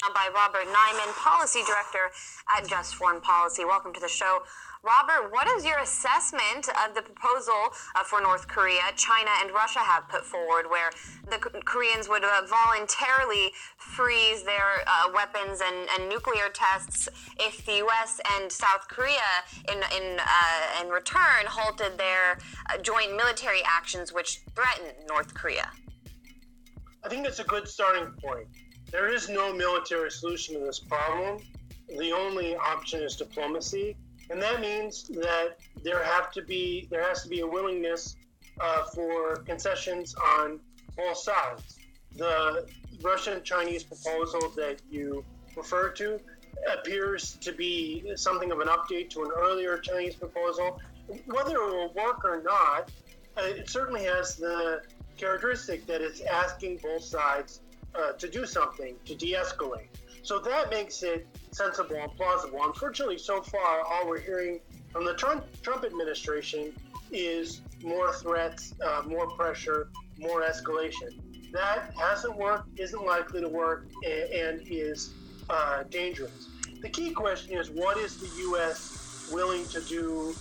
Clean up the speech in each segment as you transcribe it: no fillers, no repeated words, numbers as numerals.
By Robert Nyman, Policy Director at Just Foreign Policy. Welcome to the show. Robert, what is your assessment of the proposal for North Korea, China, and Russia have put forward, where the Koreans would voluntarily freeze their weapons and nuclear tests if the U.S. and South Korea, in return, halted their joint military actions which threaten North Korea? I think that's a good starting point. There is no military solution to this problem. The only option is diplomacy, and that means that there has to be a willingness for concessions on both sides. The Russian-Chinese proposal that you referred to appears to be something of an update to an earlier Chinese proposal. Whether it will work or not, it certainly has the characteristic that it's asking both sides to do something, to de-escalate. So that makes it sensible and plausible. Unfortunately, so far, all we're hearing from the Trump administration is more threats, more pressure, more escalation. That hasn't worked, isn't likely to work, and is dangerous. The key question is, what is the U.S. willing to do,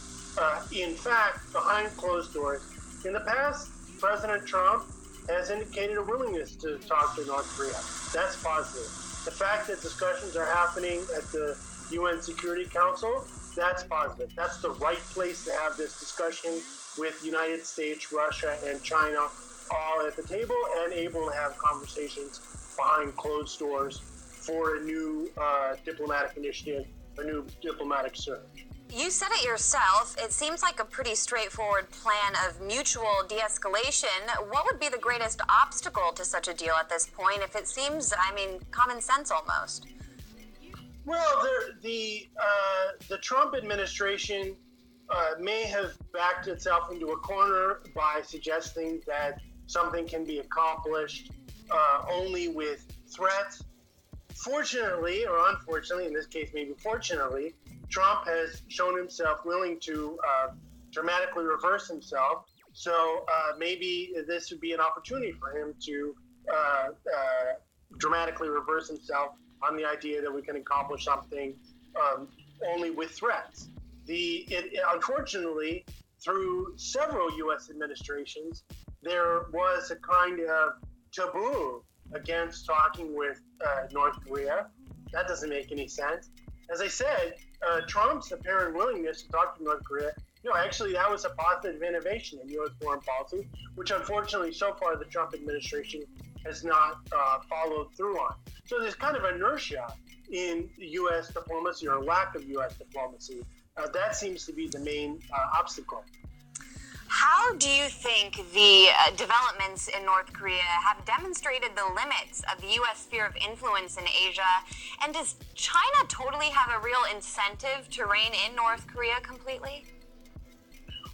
in fact, behind closed doors? In the past, President Trump has indicated a willingness to talk to North Korea. That's positive. The fact that discussions are happening at the UN Security Council, that's positive. That's the right place to have this discussion with United States, Russia, and China all at the table and able to have conversations behind closed doors for a new diplomatic initiative, a new diplomatic surge. You said it yourself. It seems like a pretty straightforward plan of mutual de-escalation. What would be the greatest obstacle to such a deal at this point, if it seems, common sense almost? Well, the Trump administration may have backed itself into a corner by suggesting that something can be accomplished only with threats. Fortunately, or unfortunately, in this case maybe fortunately, Trump has shown himself willing to dramatically reverse himself. So maybe this would be an opportunity for him to dramatically reverse himself on the idea that we can accomplish something only with threats. Unfortunately, through several U.S. administrations, there was a kind of taboo against talking with North Korea. That doesn't make any sense. As I said, Trump's apparent willingness to talk to North Korea, actually that was a positive innovation in U.S. foreign policy, which unfortunately so far the Trump administration has not followed through on. So there's kind of inertia in U.S. diplomacy, or lack of U.S. diplomacy. That seems to be the main obstacle. How do you think the developments in North Korea have demonstrated the limits of the U.S. sphere of influence in Asia? And does China totally have a real incentive to rein in North Korea completely?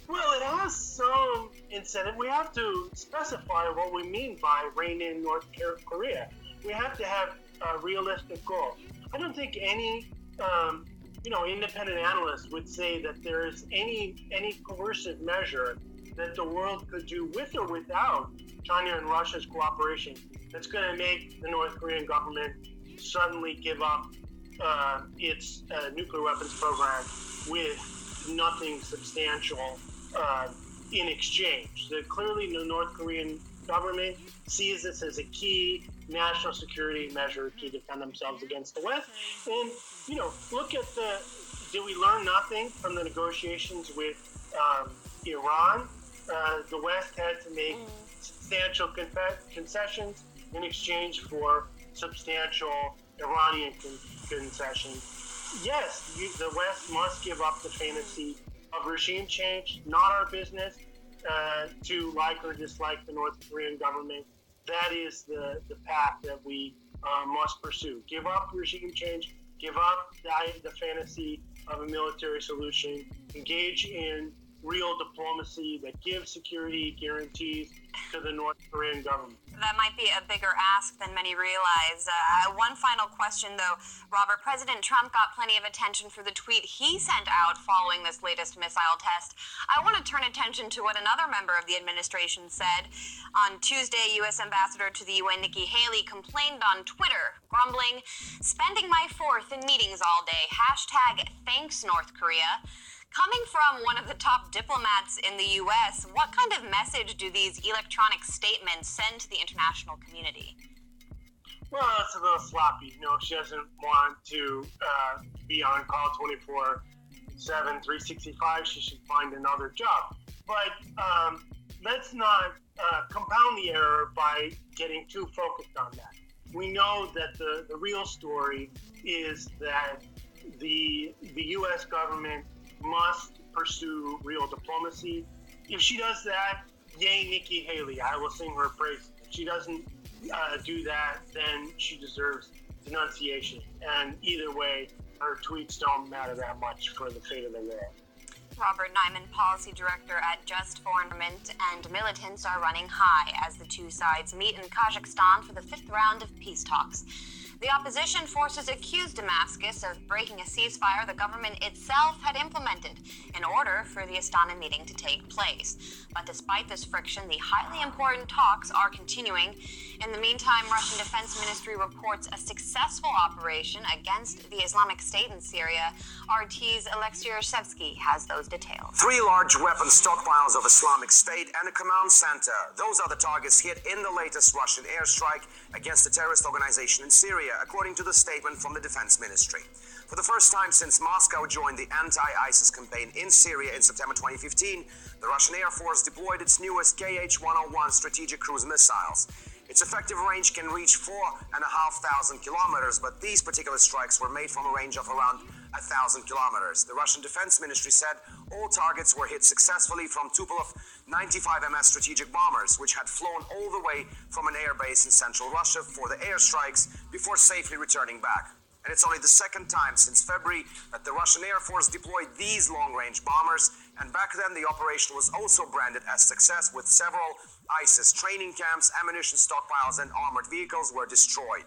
Well, it has some incentive. We have to specify what we mean by rein in North Korea. We have to have a realistic goal. I don't think any independent analysts would say that there is any coercive measure that the world could do with or without China and Russia's cooperation that's going to make the North Korean government suddenly give up its nuclear weapons program with nothing substantial in exchange. Clearly, the North Korean government sees this as a key national security measure to defend themselves against the West. And, look at did we learn nothing from the negotiations with Iran? The West had to make substantial concessions in exchange for substantial Iranian concessions. Yes, the West must give up the fantasy of regime change. Not our business to like or dislike the North Korean government. That is the path that we must pursue. Give up regime change. Give up the fantasy of a military solution. Engage in real diplomacy that gives security guarantees to the North Korean government. That might be a bigger ask than many realize. One final question, though. Robert, President Trump got plenty of attention for the tweet he sent out following this latest missile test. I want to turn attention to what another member of the administration said. On Tuesday, U.S. Ambassador to the UN, Nikki Haley, complained on Twitter, grumbling, "Spending my fourth in meetings all day. #thanks North Korea." Coming from one of the top diplomats in the U.S., what kind of message do these electronic statements send to the international community? Well, it's a little sloppy. She doesn't want to be on call 24/7, 365. She should find another job. But let's not compound the error by getting too focused on that. We know that the real story is that the U.S. government must pursue real diplomacy. If she does that, yay, Nikki Haley. I will sing her praises. If she doesn't do that, then she deserves denunciation. And either way, her tweets don't matter that much for the fate of the world. Robert Nyman, Policy Director at Just Foreign Government, and militants are running high as the two sides meet in Kazakhstan for the fifth round of peace talks. The opposition forces accused Damascus of breaking a ceasefire the government itself had implemented in order for the Astana meeting to take place. But despite this friction, the highly important talks are continuing. In the meantime, Russian Defense Ministry reports a successful operation against the Islamic State in Syria. RT's Alexei Reshevsky has those details. 3 large weapon stockpiles of Islamic State and a command center. Those are the targets hit in the latest Russian airstrike against the terrorist organization in Syria, according to the statement from the Defense Ministry. For the first time since Moscow joined the anti-ISIS campaign in Syria in September 2015, the Russian Air Force deployed its newest KH-101 strategic cruise missiles. Its effective range can reach 4,500 kilometers, but these particular strikes were made from a range of around 1,000 kilometers. The Russian Defense Ministry said all targets were hit successfully from Tupolev 95 MS strategic bombers, which had flown all the way from an airbase in central Russia for the airstrikes before safely returning back. And it's only the second time since February that the Russian Air Force deployed these long-range bombers, and back then the operation was also branded as success, with several ISIS training camps, ammunition stockpiles, and armored vehicles were destroyed.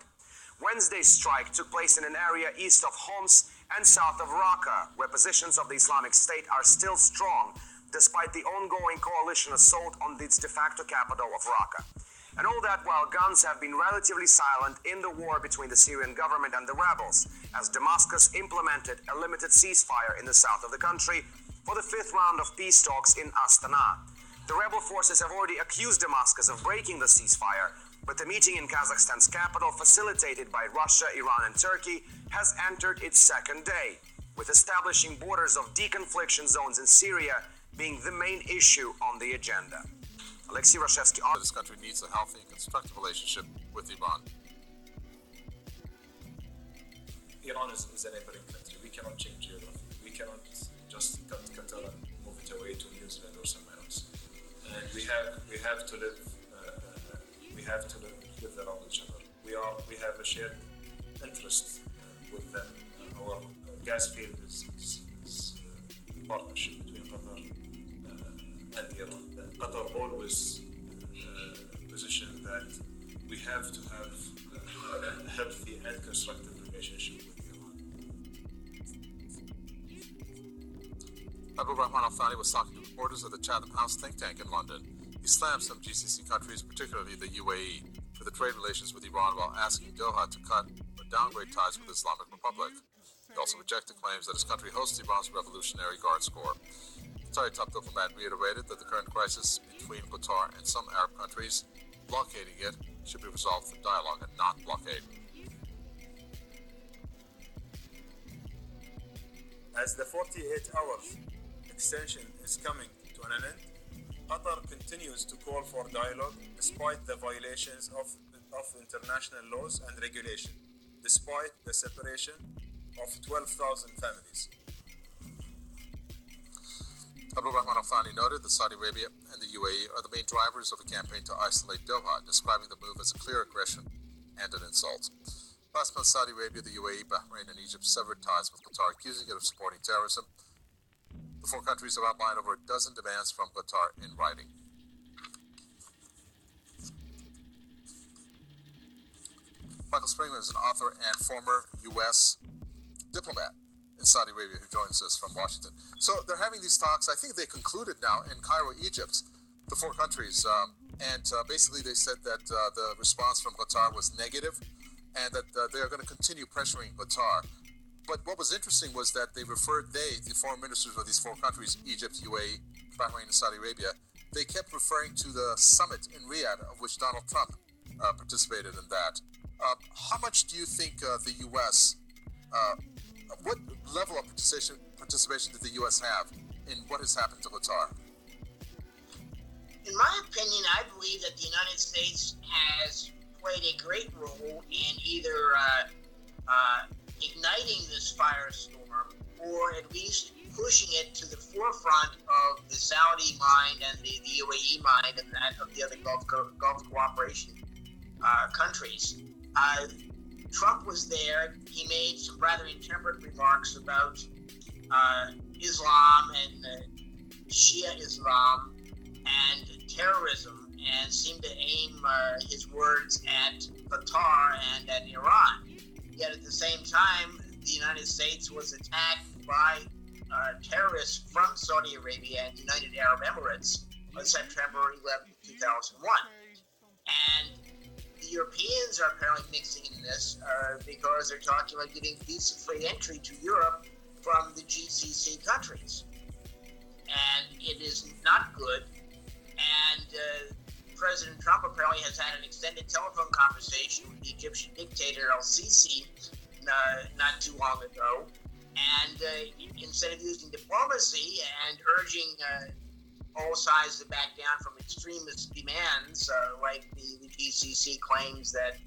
Wednesday's strike took place in an area east of Homs and south of Raqqa, where positions of the Islamic State are still strong, despite the ongoing coalition assault on its de facto capital of Raqqa. And all that while guns have been relatively silent in the war between the Syrian government and the rebels, as Damascus implemented a limited ceasefire in the south of the country for the fifth round of peace talks in Astana. The rebel forces have already accused Damascus of breaking the ceasefire, but the meeting in Kazakhstan's capital, facilitated by Russia, Iran, and Turkey, has entered its second day, with establishing borders of deconfliction zones in Syria being the main issue on the agenda. Alexei Reshevsky. This country needs a healthy and constructive relationship with Iran. Iran is a neighboring country. We cannot change geography. We cannot just cut Qatar and move it away to New Zealand or somewhere else. And we have to live with them around each other. We have a shared interest with them. Our gas field is a partnership between Qatar and Iran. Qatar always positioned that we have to have a healthy and constructive relationship with Iran. Abdul Rahman Al-Thani was talking to reporters at the Chatham House think tank in London. He slammed some GCC countries, particularly the UAE, for the trade relations with Iran, while asking Doha to cut or downgrade ties with the Islamic Republic. He also rejected claims that his country hosts Iran's Revolutionary Guards Corps. Qatari top diplomat reiterated that the current crisis between Qatar and some Arab countries, blockading it, should be resolved through dialogue and not blockade. As the 48-hour extension is coming to an end, Qatar continues to call for dialogue despite the violations of international laws and regulation, despite the separation of 12,000 families. Abdul Rahman Al-Thani noted that Saudi Arabia and the UAE are the main drivers of the campaign to isolate Doha, describing the move as a clear aggression and an insult. Last month, Saudi Arabia, the UAE, Bahrain, and Egypt severed ties with Qatar, accusing it of supporting terrorism. The The four countries have outlined over a dozen demands from Qatar in writing. Michael Springman is an author and former U.S. diplomat in Saudi Arabia who joins us from Washington. So they're having these talks. I think they concluded now in Cairo, Egypt, the four countries. Basically they said that the response from Qatar was negative and that they're going to continue pressuring Qatar. But what was interesting was that the foreign ministers of these four countries, Egypt, UAE, Bahrain, and Saudi Arabia, they kept referring to the summit in Riyadh, of which Donald Trump participated in that. How much do you think the U.S., what level of participation did the U.S. have in what has happened to Qatar? In my opinion, I believe that the United States has played a great role in either igniting this firestorm or at least pushing it to the forefront of the Saudi mind and the UAE mind and that of the other Gulf cooperation countries. Trump was there. He made some rather intemperate remarks about Islam and Shia Islam and terrorism, and seemed to aim his words at Qatar and at Iran. Yet at the same time, the United States was attacked by terrorists from Saudi Arabia and United Arab Emirates on September 11, 2001. And the Europeans are apparently mixing in this because they're talking about giving visa-free entry to Europe from the GCC countries. And it is not good. And President Trump apparently has had an extended telephone conversation with the Egyptian dictator El-Sisi not too long ago. And instead of using diplomacy and urging all sides to back down from extremist demands, like the GCC claims that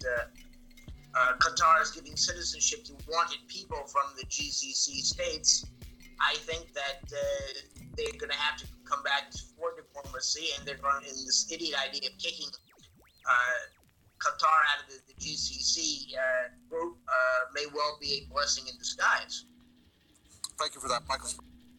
Qatar is giving citizenship to wanted people from the GCC states, I think that they're going to have to come back for diplomacy, and they're going in this idiot idea of kicking Qatar out of the GCC group may well be a blessing in disguise. Thank you for that, Michael.